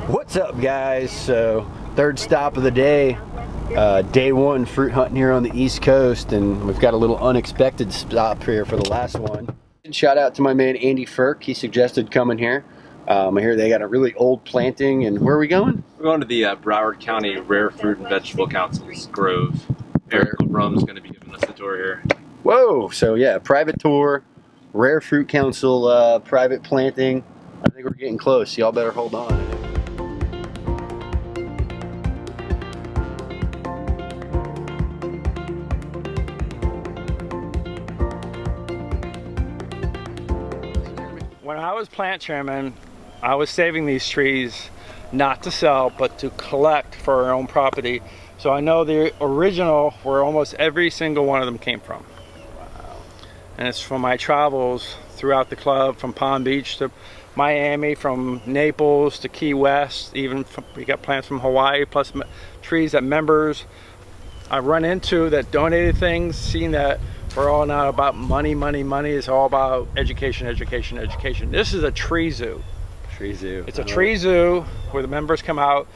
What's up, guys? So third stop of the day, day one fruit hunting here on the East Coast, and we've got a little unexpected stop here for the last one. Shout out to my man Andy Firk. He suggested coming here. I hear they got a really old planting, and where are we going? We're going to the Broward County Rare Fruit and Vegetable Council's Grove. Eric LeBrum's going to be giving us the tour here. Whoa! So yeah, private tour, Rare Fruit Council, private planting. I think we're getting close. Y'all better hold on. When I was plant chairman, I was saving these trees not to sell, but to collect for our own property. So I know the original, where almost every single one of them came from. Wow. And it's from my travels throughout the club, from Palm Beach to Miami, from Naples to Key West, we got plants from Hawaii, plus trees that members I run into that donated things, seeing that we're all not about money. It's all about education. This is a tree zoo. Tree zoo. It's a tree zoo where the members come out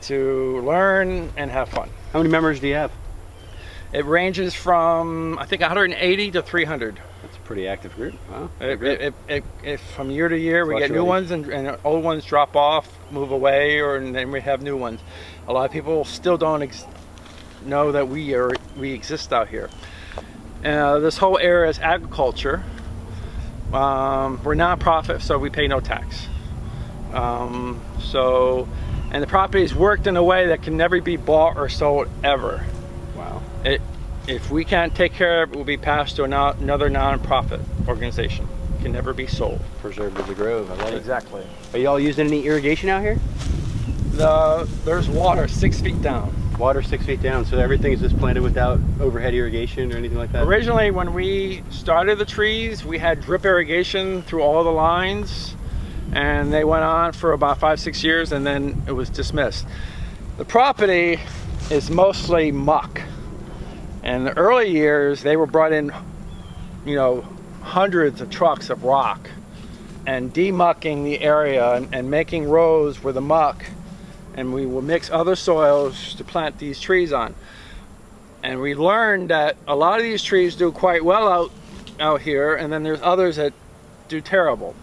to learn and have fun. How many members do you have? It ranges from, I think, 180 to 300. That's a pretty active group. Wow. From year to year, we get new ones and old ones drop off, move away, and then we have new ones. A lot of people still don't know that we exist out here. This whole area is agriculture. We're nonprofit, so we pay no tax. And the property is worked in a way that can never be bought or sold ever. Wow. If we can't take care of it, it will be passed to another nonprofit organization. It can never be sold. Preserved as a grove. I love it. Exactly. Are y'all using any irrigation out here? There's water 6 feet down. Water 6 feet down, so everything is just planted without overhead irrigation or anything like that? Originally, when we started the trees, we had drip irrigation through all the lines, and they went on for about 5-6 years, and then it was dismissed. The property is mostly muck. In the early years, they were brought in, hundreds of trucks of rock and demucking the area and making rows where the muck, and we will mix other soils to plant these trees on. And we learned that a lot of these trees do quite well out here, and then there's others that do terrible.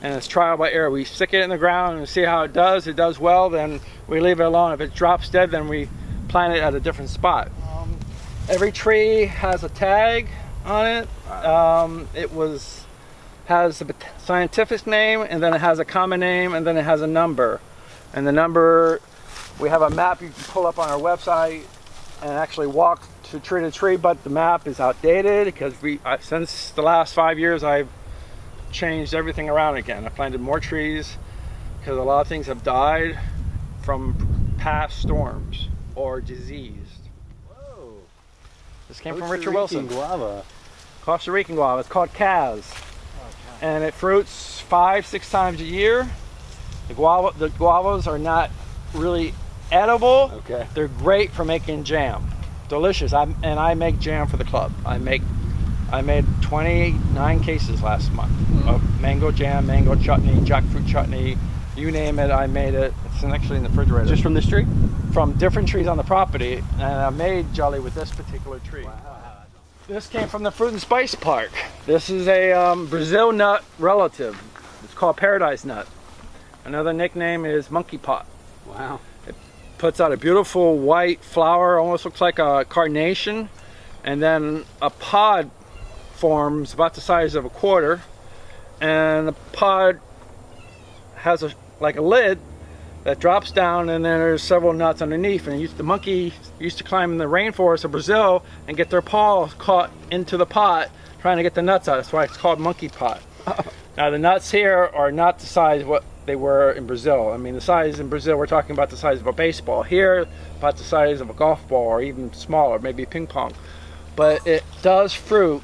And it's trial by error. We stick it in the ground and see how it does. It does well, then we leave it alone. If it drops dead, then we plant it at a different spot. Every tree has a tag on it. It has a scientific name, and then it has a common name, and then it has a number. And the number, we have a map you can pull up on our website and actually walk to tree to tree, but the map is outdated because since the last 5 years I've changed everything around again. I planted more trees because a lot of things have died from past storms or diseased. Whoa. This came from Richard Wilson. Guava. Costa Rican guava. It's called Kaz. And it fruits 5-6 times a year. The guavas are not really edible. Okay. They're great for making jam. Delicious. I make jam for the club. I made 29 cases last month of mango jam, mango chutney, jackfruit chutney, you name it, I made it. It's actually in the refrigerator. Just from this tree? From different trees on the property, and I made jelly with this particular tree. Wow. This came from the Fruit and Spice Park. This is a Brazil nut relative. It's called paradise nut. Another nickname is monkey pot. Wow. It puts out a beautiful white flower, almost looks like a carnation, and then a pod forms about the size of a quarter, and the pod has like a lid that drops down, and then there's several nuts underneath. And the monkey used to climb in the rainforest of Brazil and get their paws caught into the pot trying to get the nuts out. That's why it's called monkey pot. Now the nuts here are not the size what they were in Brazil. I mean, the size in Brazil, we're talking about the size of a baseball. Here, about the size of a golf ball, or even smaller, maybe ping pong. But it does fruit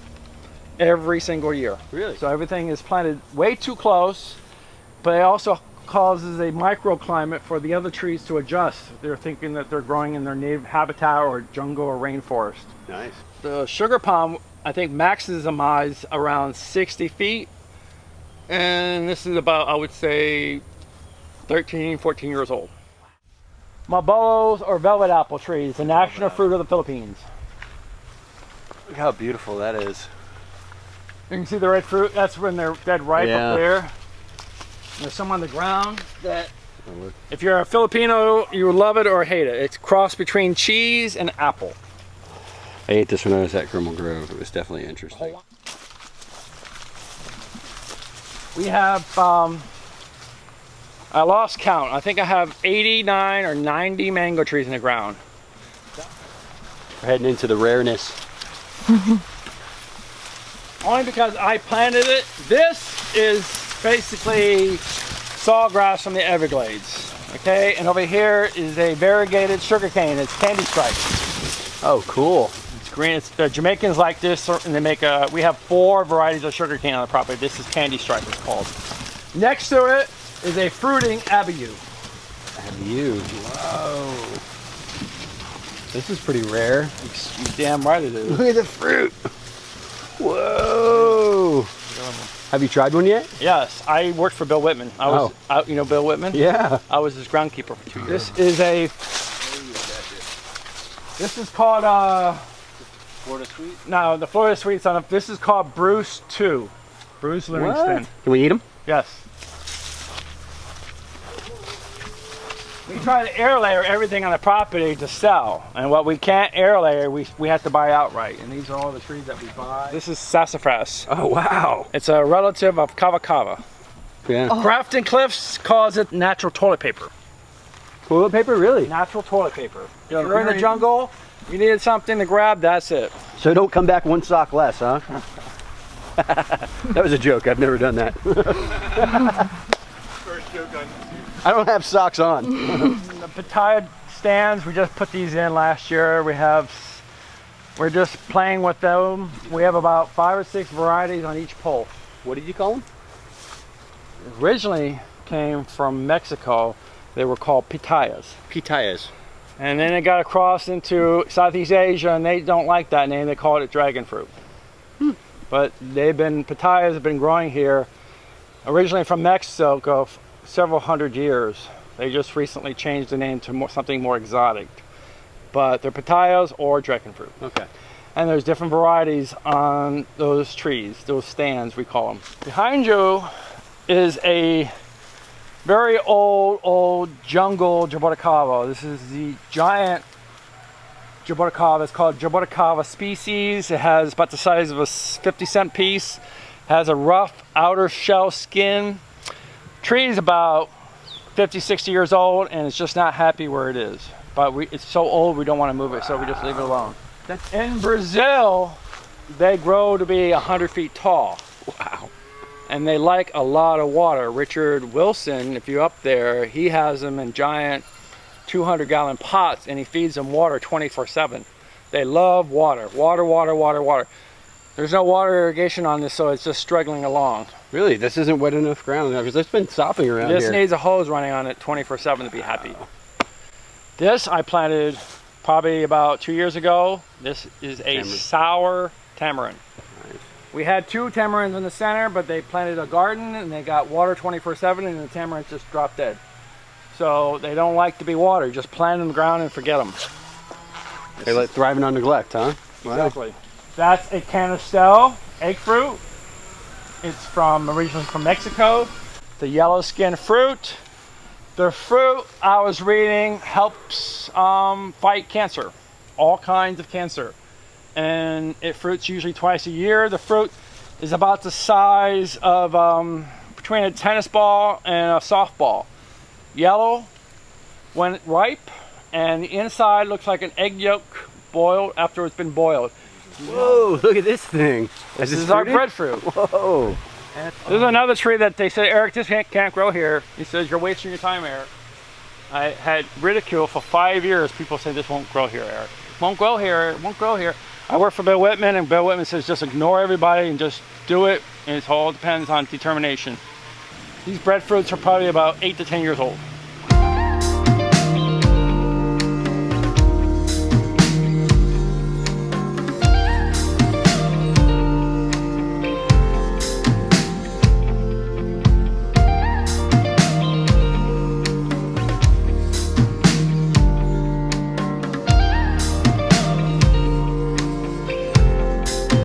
every single year. Really? So everything is planted way too close, but it also causes a microclimate for the other trees to adjust. They're thinking that they're growing in their native habitat or jungle or rainforest. Nice. The sugar palm, I think, maximizes around 60 feet. And this is about, I would say, 13, 14 years old. Mabolos or velvet apple trees, the national fruit of the Philippines. Look how beautiful that is. You can see the red fruit, that's when they're dead ripe up there. There's some on the ground that, if you're a Filipino, you would love it or hate it. It's a cross between cheese and apple. I ate this when I was at Grimmel Grove. It was definitely interesting. We have, I lost count. I think I have 89 or 90 mango trees in the ground. We're heading into the rareness. Only because I planted it. This is basically sawgrass from the Everglades. Okay, and over here is a variegated sugarcane. It's candy striped. Oh, cool. It's green. It's the Jamaicans like this, and they make a. We have 4 varieties of sugarcane on the property. This is candy stripe. It's called. Next to it is a fruiting abiu. Abiu. Whoa. This is pretty rare. You're damn right it is. Look at the fruit. Whoa. Have you tried one yet? Yes, I worked for Bill Whitman. I was out, you know Bill Whitman? Yeah. I was his groundkeeper for 2 years. This is called Florida Sweet? no, the Florida Sweet's on this is called Bruce 2. Bruce Livingston. What? Can we eat them? Yes. We try to air layer everything on the property to sell, and what we can't air layer, we have to buy outright. And these are all the trees that we buy. This is Sassafras. Oh, wow. It's a relative of Kava. Yeah. Grafton Cliffs calls it natural toilet paper. Toilet paper, really? Natural toilet paper. If you're in the jungle, you needed something to grab, that's it. So don't come back 1 sock less, huh? That was a joke. I've never done that. First joke on YouTube. I don't have socks on. The pitaya stands, we just put these in last year. We're just playing with them. We have about 5 or 6 varieties on each pole. What did you call them? Originally came from Mexico. They were called pitayas. Pitayas. And then it got across into Southeast Asia, and they don't like that name. They call it dragon fruit. But pitayas have been growing here originally from Mexico several hundred years. They just recently changed the name to something more exotic. But they're pitayas or dragon fruit. Okay. And there's different varieties on those trees, those stands we call them. Behind you is a very old jungle Jabuticaba. This is the giant Jabuticaba. It's called Jabuticaba species. It has about the size of a 50-cent piece. Has a rough outer shell skin. Tree is about 50, 60 years old, and it's just not happy where it is. But it's so old we don't want to move it, so we just leave it alone. In Brazil, they grow to be 100 feet tall. Wow. And they like a lot of water. Richard Wilson, if you're up there, he has them in giant 200-gallon pots, and he feeds them water 24/7. They love water. Water. There's no water irrigation on this, so it's just struggling along. Really? This isn't wet enough ground? Because it's been sopping around here. This needs a hose running on it 24/7 to be happy. This I planted probably about 2 years ago. This is a sour tamarind. Nice. We had 2 tamarinds in the center, but they planted a garden and they got water 24/7, and the tamarinds just dropped dead. So they don't like to be watered. Just plant them in the ground and forget them. They're like thriving on neglect, huh? Wow. Exactly. That's a canistel egg fruit. It's originally from Mexico. The yellow skin fruit. The fruit, I was reading, helps fight cancer, all kinds of cancer. And it fruits usually twice a year. The fruit is about the size of between a tennis ball and a softball. Yellow when ripe, and the inside looks like an egg yolk boiled after it's been boiled. Whoa, look at this thing. This is our breadfruit. Whoa. There's another tree that they said, Eric, this can't grow here. He says, you're wasting your time, Eric. I had ridicule for 5 years. People say this won't grow here, Eric. It won't grow here, it won't grow here. I work for Bill Whitman, and Bill Whitman says just ignore everybody and just do it. And it all depends on determination. These breadfruits are probably about 8 to 10 years old.